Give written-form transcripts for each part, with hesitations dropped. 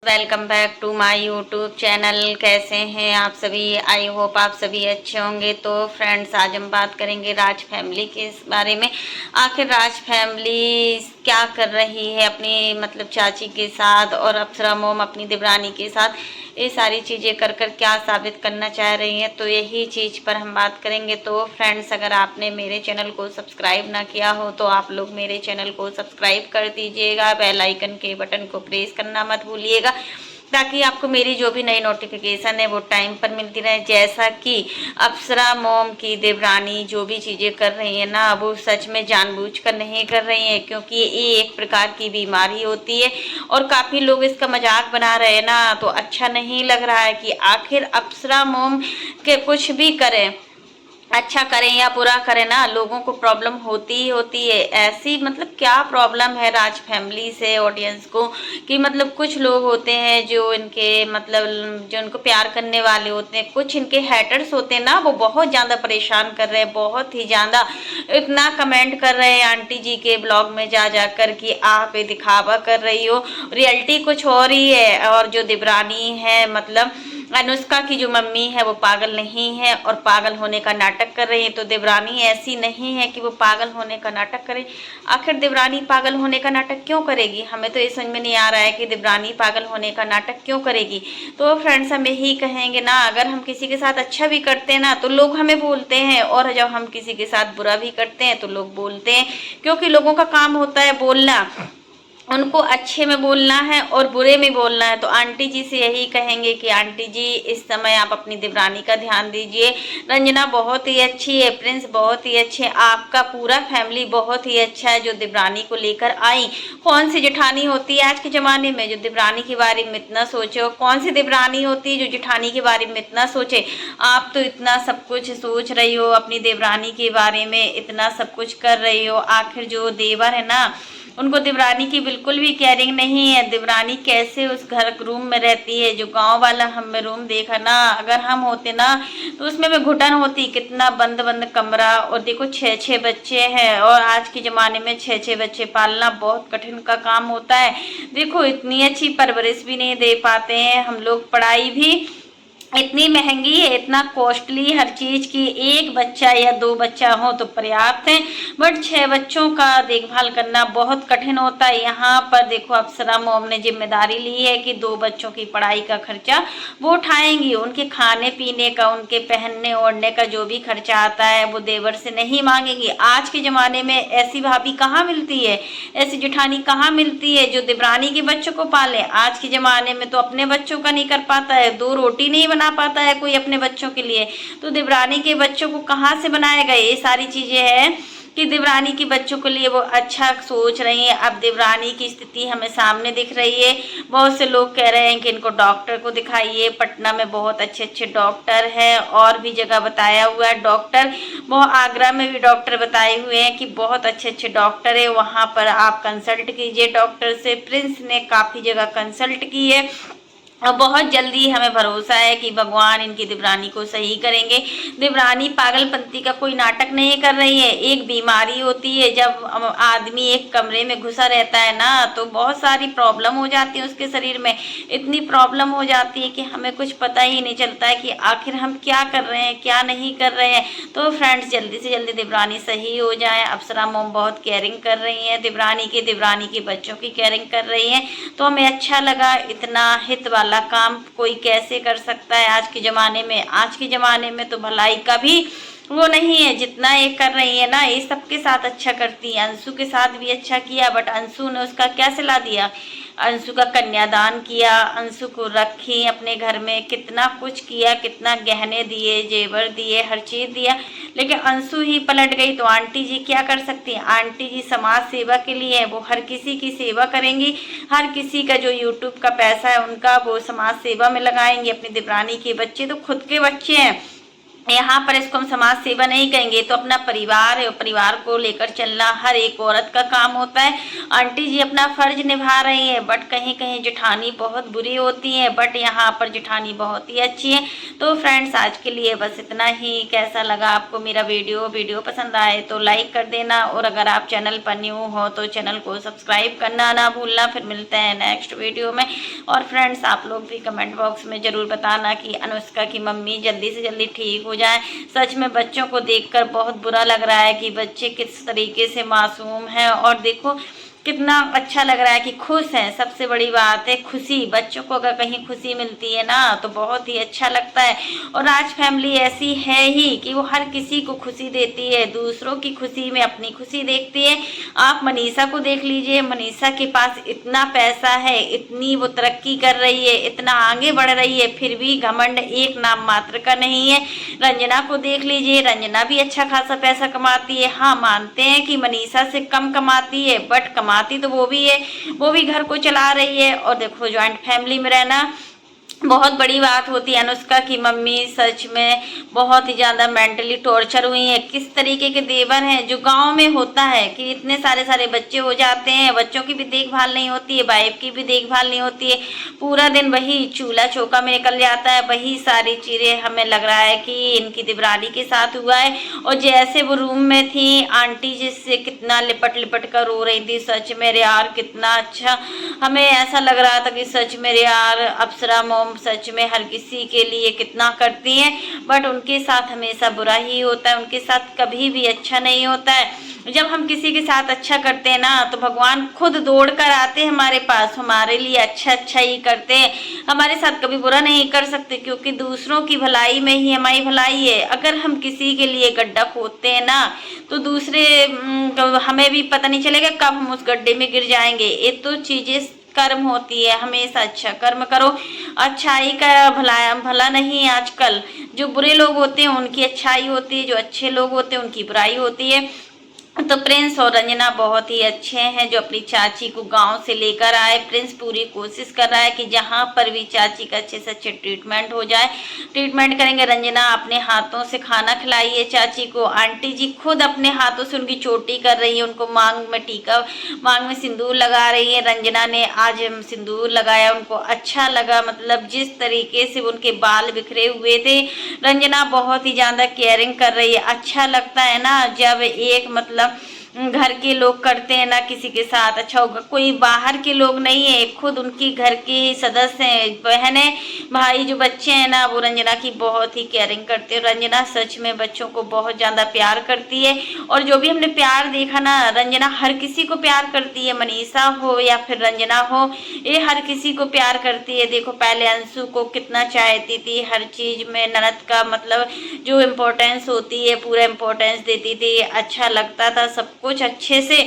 Welcome back to my YouTube channel. कैसे हैं आप सभी? आई होप आप सभी अच्छे होंगे। तो फ्रेंड्स, आज हम बात करेंगे राज फैमिली के इस बारे में। आखिर राज फैमिली क्या कर रही है अपनी चाची के साथ, और अप्सरा मोम अपनी देवरानी के साथ ये सारी चीज़ें कर कर क्या साबित करना चाह रही हैं, तो यही चीज़ पर हम बात करेंगे। तो फ्रेंड्स, अगर आपने मेरे चैनल को सब्सक्राइब ना किया हो तो आप लोग मेरे चैनल को सब्सक्राइब कर दीजिएगा। बेल आइकन के बटन को प्रेस करना मत भूलिएगा, ताकि आपको मेरी जो भी नई नोटिफिकेशन है वो टाइम पर मिलती रहे। जैसा कि अप्सरा मोम की देवरानी जो भी चीज़ें कर रही है ना, वो सच में जानबूझकर नहीं कर रही है, क्योंकि ये एक प्रकार की बीमारी होती है और काफ़ी लोग इसका मजाक बना रहे हैं ना, तो अच्छा नहीं लग रहा है कि आखिर अप्सरा मोम के कुछ भी करें, अच्छा करें या बुरा करें ना, लोगों को प्रॉब्लम होती ही होती है। ऐसी क्या प्रॉब्लम है राज फैमिली से ऑडियंस को कि कुछ लोग होते हैं जो इनके जो इनको प्यार करने वाले होते हैं, कुछ इनके हैटर्स होते हैं ना, वो बहुत ज़्यादा परेशान कर रहे हैं, बहुत ही ज़्यादा इतना कमेंट कर रहे हैं आंटी जी के ब्लॉग में जा जाकर कि आप ये दिखावा कर रही हो, रियलिटी कुछ और ही है। और जो देवरानी है अनुष्का की जो मम्मी है वो पागल नहीं है और पागल होने का नाटक कर रही है, तो देवरानी ऐसी नहीं है कि वो पागल होने का नाटक करे। आखिर देवरानी पागल होने का नाटक क्यों करेगी? हमें तो ये समझ में नहीं आ रहा है कि देवरानी पागल होने का नाटक क्यों करेगी। तो फ्रेंड्स, हम यही कहेंगे ना, अगर हम किसी के साथ अच्छा भी करते हैं ना तो लोग हमें बोलते हैं, और जब हम किसी के साथ बुरा भी करते हैं तो लोग बोलते हैं, क्योंकि लोगों का काम होता है बोलना। उनको अच्छे में बोलना है और बुरे में बोलना है। तो आंटी जी से यही कहेंगे कि आंटी जी, इस समय आप अपनी देवरानी का ध्यान दीजिए। रंजना बहुत ही अच्छी है, प्रिंस बहुत ही अच्छे, आपका पूरा फैमिली बहुत ही अच्छा है जो देवरानी को लेकर आई। कौन सी जेठानी होती है आज के ज़माने में जो देवरानी के बारे में इतना सोचे, और कौन सी देवरानी होती है जो जेठानी के बारे में इतना सोचे? आप तो इतना सब कुछ सोच रही हो, अपनी देवरानी के बारे में इतना सब कुछ कर रही हो। आखिर जो देवर है ना, उनको देवरानी की बिल्कुल भी केयरिंग नहीं है। देवरानी कैसे उस घर रूम में रहती है, जो गांव वाला हमने रूम देखा ना, अगर हम होते ना तो उसमें भी घुटन होती। कितना बंद बंद कमरा, और देखो 6-6 बच्चे हैं, और आज के ज़माने में 6-6 बच्चे पालना बहुत कठिन का काम होता है। देखो इतनी अच्छी परवरिश भी नहीं दे पाते हैं हम लोग, पढ़ाई भी इतनी महंगी है, इतना कॉस्टली हर चीज़ की। एक बच्चा या 2 बच्चा हो तो पर्याप्त है, बट 6 बच्चों का देखभाल करना बहुत कठिन होता है। यहाँ पर देखो अप्सरा मोम ने जिम्मेदारी ली है कि 2 बच्चों की पढ़ाई का खर्चा वो उठाएंगी, उनके खाने पीने का, उनके पहनने ओढ़ने का जो भी खर्चा आता है वो देवर से नहीं मांगेंगी। आज के ज़माने में ऐसी भाभी कहाँ मिलती है, ऐसी जेठानी कहाँ मिलती है जो देवरानी के बच्चों को पाले। आज के ज़माने में तो अपने बच्चों का नहीं कर पाता है, 2 रोटी नहीं बना पाता है कोई अपने बच्चों के लिए, तो देवरानी के बच्चों को कहाँ से बनाएगा? ये सारी चीजें हैं कि देवरानी के बच्चों के लिए वो अच्छा सोच रही है। अब देवरानी की स्थिति हमें सामने दिख रही है। बहुत से लोग कह रहे हैं कि इनको डॉक्टर को दिखाइए, पटना में बहुत अच्छे अच्छे डॉक्टर हैं, और भी जगह बताया हुआ है डॉक्टर, बहुत आगरा में भी डॉक्टर बताए हुए हैं कि बहुत अच्छे अच्छे डॉक्टर है, वहाँ पर आप कंसल्ट कीजिए डॉक्टर से। प्रिंस ने काफ़ी जगह कंसल्ट की है, और बहुत जल्दी हमें भरोसा है कि भगवान इनकी देवरानी को सही करेंगे। देवरानी पागलपंती का कोई नाटक नहीं कर रही है। एक बीमारी होती है, जब आदमी एक कमरे में घुसा रहता है ना तो बहुत सारी प्रॉब्लम हो जाती है उसके शरीर में। इतनी प्रॉब्लम हो जाती है कि हमें कुछ पता ही नहीं चलता है कि आखिर हम क्या कर रहे हैं क्या नहीं कर रहे हैं। तो फ्रेंड्स, जल्दी से जल्दी देवरानी सही हो जाए। अप्सरा मोम बहुत केयरिंग कर रही है देवरानी के बच्चों की केयरिंग कर रही है, तो हमें अच्छा लगा। इतना हित वाला काम कोई कैसे कर सकता है आज के ज़माने में? आज के ज़माने में तो भलाई का भी वो नहीं है, जितना ये कर रही है ना, ये सबके साथ अच्छा करती है। अंशु के साथ भी अच्छा किया, बट अंशु ने उसका क्या सिला दिया? अंशु का कन्यादान किया, अंशु को रखी अपने घर में, कितना कुछ किया, कितना गहने दिए, जेवर दिए, हर चीज़ दिया, लेकिन अंशु ही पलट गई। तो आंटी जी क्या कर सकती हैं? आंटी जी समाज सेवा के लिए है, वो हर किसी की सेवा करेंगी, हर किसी का जो यूट्यूब का पैसा है उनका वो समाज सेवा में लगाएंगी। अपनी देवरानी के बच्चे तो खुद के बच्चे हैं, यहाँ पर इसको हम समाज सेवा नहीं कहेंगे, तो अपना परिवार है, परिवार को लेकर चलना हर एक औरत का काम होता है। आंटी जी अपना फर्ज निभा रही है, बट कहीं कहीं जेठानी बहुत बुरी होती है, बट यहाँ पर जेठानी बहुत ही अच्छी है। तो फ्रेंड्स आज के लिए बस इतना ही। कैसा लगा आपको मेरा वीडियो पसंद आए तो लाइक कर देना, और अगर आप चैनल पर न्यू हो तो चैनल को सब्सक्राइब करना ना भूलना। फिर मिलते हैं नेक्स्ट वीडियो में। और फ्रेंड्स आप लोग भी कमेंट बॉक्स में ज़रूर बताना कि अनुष्का की मम्मी जल्दी से जल्दी ठीक हो जाए। सच में बच्चों को देखकर बहुत बुरा लग रहा है कि बच्चे किस तरीके से मासूम हैं, और देखो कितना अच्छा लग रहा है कि खुश हैं। सबसे बड़ी बात है खुशी। बच्चों को अगर कहीं खुशी मिलती है ना तो बहुत ही अच्छा लगता है। और राज फैमिली ऐसी है ही कि वो हर किसी को खुशी देती है, दूसरों की खुशी में अपनी खुशी देखती है। आप मनीषा को देख लीजिए, मनीषा के पास इतना पैसा है, इतनी वो तरक्की कर रही है, इतना आगे बढ़ रही है, फिर भी घमंड एक नाम मात्र का नहीं है। रंजना को देख लीजिए, रंजना भी अच्छा खासा पैसा कमाती है। हाँ मानते हैं कि मनीषा से कम कमाती है, बट कमाती तो वो भी है, वो भी घर को चला रही है। और देखो ज्वाइंट फैमिली में रहना बहुत बड़ी बात होती है। अनुष्का की मम्मी सच में बहुत ही ज़्यादा मेंटली टॉर्चर हुई है। किस तरीके के देवर हैं, जो गांव में होता है कि इतने सारे बच्चे हो जाते हैं, बच्चों की भी देखभाल नहीं होती है, वाइफ की भी देखभाल नहीं होती है, पूरा दिन वही चूल्हा चौका में निकल जाता है। वही सारी चीज़ें हमें लग रहा है कि इनकी देवरानी के साथ हुआ है। और जैसे वो रूम में थी, आंटी जिससे कितना लिपट लिपट कर रो रही थी, सच में यार कितना अच्छा। हमें ऐसा लग रहा था कि सच में यार अप्सरा मॉम सच में हर किसी के लिए कितना करती हैं, बट उनके साथ हमेशा बुरा ही होता है, उनके साथ कभी भी अच्छा नहीं होता है। जब हम किसी के साथ अच्छा करते हैं ना तो भगवान खुद दौड़ कर आते हैं हमारे पास, हमारे लिए अच्छा ही करते हैं, हमारे साथ कभी बुरा नहीं कर सकते, क्योंकि दूसरों की भलाई में ही हमारी भलाई है। अगर हम किसी के लिए गड्ढा खोदते हैं ना तो दूसरे हमें भी पता नहीं चलेगा कब हम उस गड्ढे में गिर जाएंगे। ये तो चीज़ें कर्म होती है। हमेशा अच्छा कर्म करो, अच्छाई का भला नहीं। आजकल जो बुरे लोग होते हैं उनकी अच्छाई होती है, जो अच्छे लोग होते हैं उनकी बुराई होती है। तो प्रिंस और रंजना बहुत ही अच्छे हैं जो अपनी चाची को गांव से लेकर आए। प्रिंस पूरी कोशिश कर रहा है कि जहां पर भी चाची का अच्छे से अच्छे ट्रीटमेंट हो जाए, ट्रीटमेंट करेंगे। रंजना अपने हाथों से खाना खिलाइए चाची को। आंटी जी खुद अपने हाथों से उनकी चोटी कर रही है, उनको मांग में टीका, मांग में सिंदूर लगा रही है। रंजना ने आज सिंदूर लगाया, उनको अच्छा लगा। मतलब जिस तरीके से उनके बाल बिखरे हुए थे, रंजना बहुत ही ज़्यादा केयरिंग कर रही है। अच्छा लगता है ना जब एक मतलब घर के लोग करते हैं ना किसी के साथ। अच्छा होगा, कोई बाहर के लोग नहीं है, खुद उनकी घर के ही सदस्य हैं, बहने भाई जो बच्चे हैं ना वो रंजना की बहुत ही केयरिंग करते हैं। रंजना सच में बच्चों को बहुत ज़्यादा प्यार करती है, और जो भी हमने प्यार देखा ना, रंजना हर किसी को प्यार करती है, मनीषा हो या फिर रंजना हो, ये हर किसी को प्यार करती है। देखो पहले अंशु को कितना चाहती थी, हर चीज़ में ननद का मतलब जो इम्पोर्टेंस होती है पूरा इम्पोर्टेंस देती थी, अच्छा लगता था, सब कुछ अच्छे से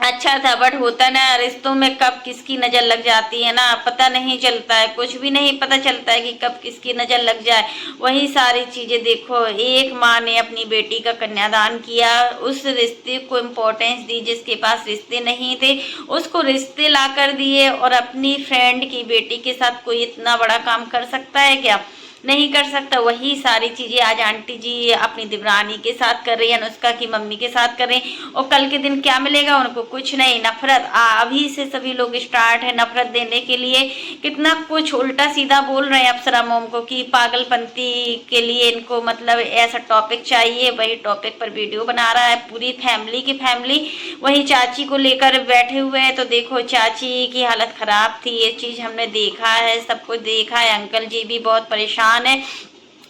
अच्छा था। बट होता ना रिश्तों में कब किसकी नज़र लग जाती है ना पता नहीं चलता है, कुछ भी नहीं पता चलता है कि कब किसकी नज़र लग जाए। वही सारी चीज़ें देखो, एक माँ ने अपनी बेटी का कन्यादान किया, उस रिश्ते को इम्पोर्टेंस दी, जिसके पास रिश्ते नहीं थे उसको रिश्ते ला कर दिए। और अपनी फ्रेंड की बेटी के साथ कोई इतना बड़ा काम कर सकता है क्या? नहीं कर सकता। वही सारी चीज़ें आज आंटी जी अपनी देवरानी के साथ कर रही है, अनुष्का की मम्मी के साथ कर रही हैं। और कल के दिन क्या मिलेगा उनको? कुछ नहीं, नफरत। अभी से सभी लोग स्टार्ट है नफरत देने के लिए, कितना कुछ उल्टा सीधा बोल रहे हैं अप्सरा मोम को कि पागलपंती के लिए इनको मतलब ऐसा टॉपिक चाहिए। वही टॉपिक पर वीडियो बना रहा है पूरी फैमिली की फैमिली, वही चाची को लेकर बैठे हुए हैं। तो देखो चाची की हालत खराब थी, ये चीज़ हमने देखा है, सब कुछ देखा है। अंकल जी भी बहुत परेशान है।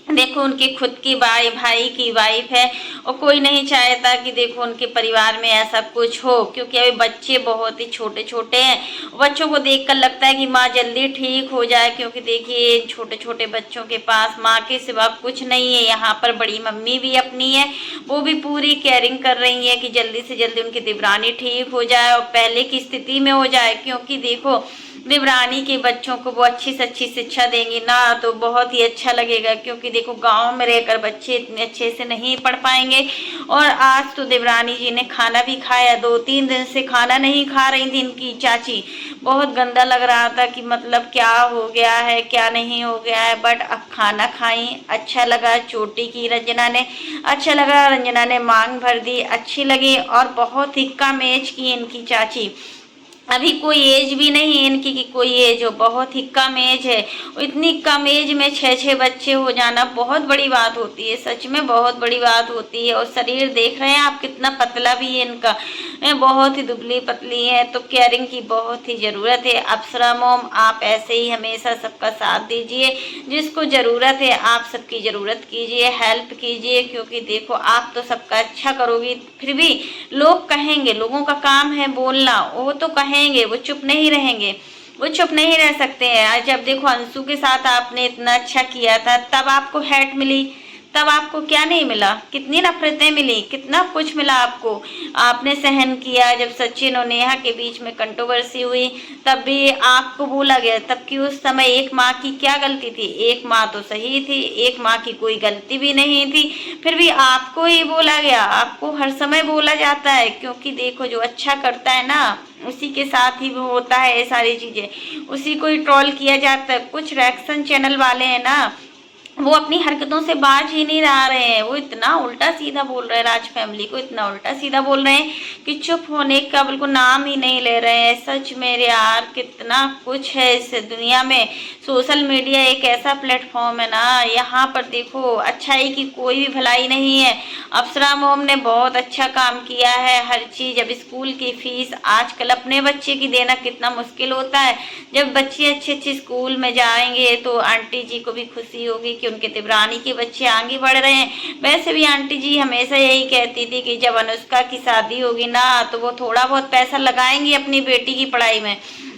देखो उनके खुद की भाई की वाइफ है, और कोई नहीं चाहता कि देखो उनके परिवार में ऐसा कुछ हो, क्योंकि अभी बच्चे बहुत ही छोटे छोटे हैं। बच्चों को देखकर लगता है कि माँ जल्दी ठीक हो जाए, क्योंकि देखिए छोटे छोटे बच्चों के पास माँ के सिवा कुछ नहीं है। यहाँ पर बड़ी मम्मी भी अपनी है, वो भी पूरी केयरिंग कर रही है कि जल्दी से जल्दी उनकी देवरानी ठीक हो जाए और पहले की स्थिति में हो जाए। क्योंकि देखो देवरानी के बच्चों को वो अच्छी से अच्छी शिक्षा देंगी ना तो बहुत ही अच्छा लगेगा, क्योंकि देखो गांव में रहकर बच्चे इतने अच्छे से नहीं पढ़ पाएंगे। और आज तो देवरानी जी ने खाना भी खाया, 2-3 दिन से खाना नहीं खा रही थी इनकी चाची, बहुत गंदा लग रहा था कि मतलब क्या हो गया है क्या नहीं हो गया है। बट अब खाना खाई, अच्छा लगा। चोटी की रंजना ने, अच्छा लगा। रंजना ने मांग भर दी, अच्छी लगी। और बहुत ही कम एज की इनकी चाची, अभी कोई एज भी नहीं है इनकी कि कोई एज हो, बहुत ही कम एज है। इतनी कम एज में 6-6 बच्चे हो जाना बहुत बड़ी बात होती है, सच में बहुत बड़ी बात होती है। और शरीर देख रहे हैं आप कितना पतला भी है इनका, बहुत ही दुबली पतली है। तो केयरिंग की बहुत ही ज़रूरत है। अप्सरा मॉम आप ऐसे ही हमेशा सबका साथ दीजिए, जिसको ज़रूरत है आप सबकी ज़रूरत कीजिए, हेल्प कीजिए। क्योंकि देखो आप तो सबका अच्छा करोगी, फिर भी लोग कहेंगे, लोगों का काम है बोलना, वो तो कहेंगे, वो चुप नहीं रहेंगे, वो चुप नहीं रह सकते हैं। आज जब देखो अंशु के साथ आपने इतना अच्छा किया था, तब आपको हैट मिली, तब आपको क्या नहीं मिला, कितनी नफरतें मिली, कितना कुछ मिला आपको, आपने सहन किया। जब सचिन और नेहा के बीच में कंट्रोवर्सी हुई, तब भी आपको बोला गया, तब कि उस समय एक माँ की क्या गलती थी, एक माँ तो सही थी, एक माँ की कोई गलती भी नहीं थी, फिर भी आपको ही बोला गया, आपको हर समय बोला जाता है। क्योंकि देखो जो अच्छा करता है ना, उसी के साथ ही वो होता है ये सारी चीजें, उसी को ही ट्रोल किया जाता है। कुछ रिएक्शन चैनल वाले हैं ना, वो अपनी हरकतों से बाज ही नहीं रहा रहे हैं, वो इतना उल्टा सीधा बोल रहे हैं, राज फैमिली को इतना उल्टा सीधा बोल रहे हैं कि चुप होने का बिल्कुल नाम ही नहीं ले रहे हैं। सच में यार कितना कुछ है इस दुनिया में। सोशल मीडिया एक ऐसा प्लेटफॉर्म है ना, यहाँ पर देखो अच्छाई की कोई भी भलाई नहीं है। अप्सरा मोम ने बहुत अच्छा काम किया है, हर चीज। अब स्कूल की फीस आजकल अपने बच्चे की देना कितना मुश्किल होता है, जब बच्चे अच्छे अच्छे स्कूल में जाएंगे तो आंटी जी को भी खुशी होगी कि उनके देवरानी के बच्चे आगे बढ़ रहे हैं। वैसे भी आंटी जी हमेशा यही कहती थी कि जब अनुष्का की शादी होगी ना, तो वो थोड़ा बहुत पैसा लगाएंगी अपनी बेटी की पढ़ाई में,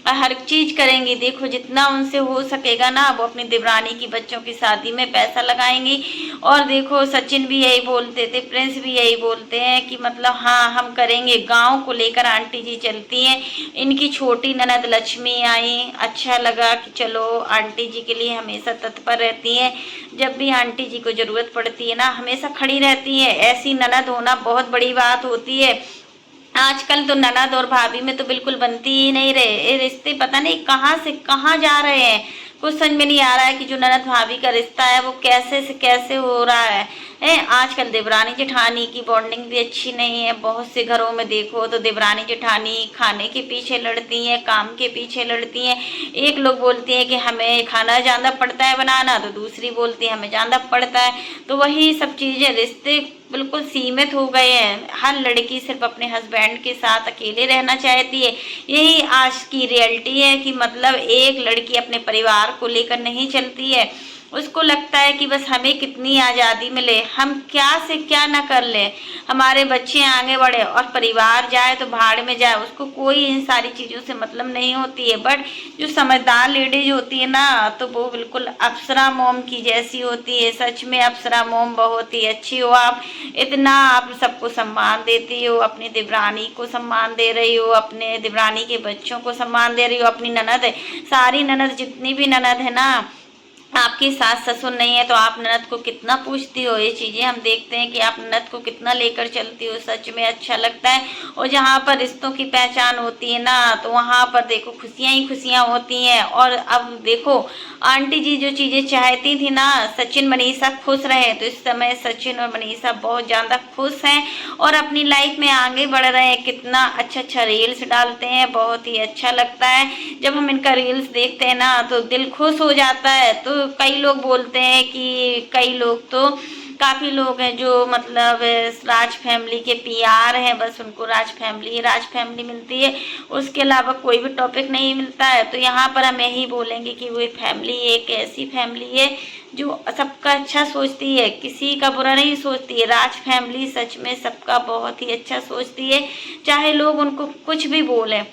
हर चीज करेंगी। देखो जितना उनसे हो सकेगा ना, वो अपनी देवरानी की बच्चों की शादी में पैसा लगाएंगी। और देखो सचिन भी यही बोलते थे, प्रिंस भी यही बोलते हैं कि मतलब हाँ हम करेंगे। गांव को लेकर आंटी जी चलती हैं। इनकी छोटी ननद लक्ष्मी आई, अच्छा लगा कि चलो आंटी जी के लिए हमेशा तत्पर रहती हैं, जब भी आंटी जी को जरूरत पड़ती है ना हमेशा खड़ी रहती है। ऐसी ननद होना बहुत बड़ी बात होती है। आजकल तो ननद और भाभी में तो बिल्कुल बनती ही नहीं रहे ये रिश्ते, पता नहीं कहाँ से कहाँ जा रहे हैं। कुछ समझ में नहीं आ रहा है कि जो ननद भाभी का रिश्ता है वो कैसे से कैसे हो रहा है। आजकल देवरानी जेठानी की बॉन्डिंग भी अच्छी नहीं है। बहुत से घरों में देखो तो देवरानी जेठानी खाने के पीछे लड़ती हैं, काम के पीछे लड़ती हैं। एक लोग बोलती हैं कि हमें खाना ज़्यादा पड़ता है बनाना, तो दूसरी बोलती है हमें ज़्यादा पड़ता है। तो वही सब चीज़ें, रिश्ते बिल्कुल सीमित हो गए हैं। हर लड़की सिर्फ अपने हस्बैंड के साथ अकेले रहना चाहती है। यही आज की रियलिटी है कि मतलब एक लड़की अपने परिवार को लेकर नहीं चलती है। उसको लगता है कि बस हमें कितनी आज़ादी मिले, हम क्या से क्या ना कर लें, हमारे बच्चे आगे बढ़े और परिवार जाए तो भाड़ में जाए, उसको कोई इन सारी चीज़ों से मतलब नहीं होती है। बट जो समझदार लेडीज होती है ना, तो वो बिल्कुल अप्सरा मोम की जैसी होती है। सच में अप्सरा मोम बहुत ही अच्छी हो आप, इतना आप सबको सम्मान देती हो, अपनी देवरानी को सम्मान दे रही हो, अपने देवरानी के बच्चों को सम्मान दे रही हो, अपनी ननद, सारी ननद जितनी भी ननद है ना, आपकी सास ससुर नहीं है तो आप ननद को कितना पूछती हो। ये चीज़ें हम देखते हैं कि आप ननद को कितना लेकर चलती हो, सच में अच्छा लगता है। और जहाँ पर रिश्तों की पहचान होती है ना, तो वहाँ पर देखो खुशियाँ ही खुशियाँ होती हैं। और अब देखो आंटी जी जो चीज़ें चाहती थी ना, सचिन मनीषा खुश रहे, तो इस समय सचिन और मनीषा बहुत ज़्यादा खुश हैं और अपनी लाइफ में आगे बढ़ रहे हैं। कितना अच्छा अच्छा रील्स डालते हैं, बहुत ही अच्छा लगता है जब हम इनका रील्स देखते हैं ना, तो दिल खुश हो जाता है। तो कई लोग बोलते हैं कि कई लोग तो काफ़ी लोग हैं जो मतलब राज फैमिली के पीआर हैं, बस उनको राज फैमिली मिलती है, उसके अलावा कोई भी टॉपिक नहीं मिलता है। तो यहाँ पर हम यही बोलेंगे कि वो फैमिली एक ऐसी फैमिली है जो सबका अच्छा सोचती है, किसी का बुरा नहीं सोचती है। राज फैमिली सच में सबका बहुत ही अच्छा सोचती है, चाहे लोग उनको कुछ भी बोलें।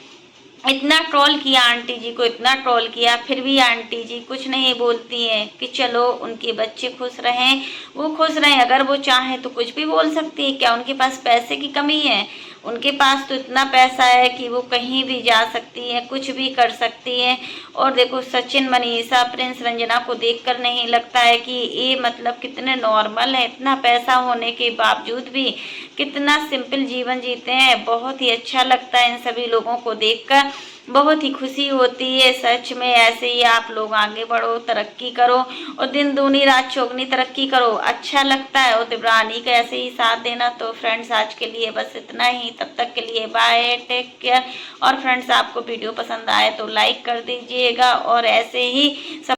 इतना ट्रोल किया आंटी जी को, इतना ट्रोल किया, फिर भी आंटी जी कुछ नहीं बोलती हैं कि चलो उनके बच्चे खुश रहें, वो खुश रहें। अगर वो चाहें तो कुछ भी बोल सकती है, क्या उनके पास पैसे की कमी है? उनके पास तो इतना पैसा है कि वो कहीं भी जा सकती है, कुछ भी कर सकती है। और देखो सचिन मनीषा प्रिंस रंजना को देखकर नहीं लगता है कि ये मतलब कितने नॉर्मल है, इतना पैसा होने के बावजूद भी कितना सिंपल जीवन जीते हैं। बहुत ही अच्छा लगता है इन सभी लोगों को देखकर। बहुत ही खुशी होती है। सच में ऐसे ही आप लोग आगे बढ़ो, तरक्की करो और दिन दूनी रात चौगनी तरक्की करो, अच्छा लगता है। और दिव्रानी का ऐसे ही साथ देना। तो फ्रेंड्स आज के लिए बस इतना ही, तब तक के लिए बाय, टेक केयर। और फ्रेंड्स आपको वीडियो पसंद आए तो लाइक कर दीजिएगा और ऐसे ही सब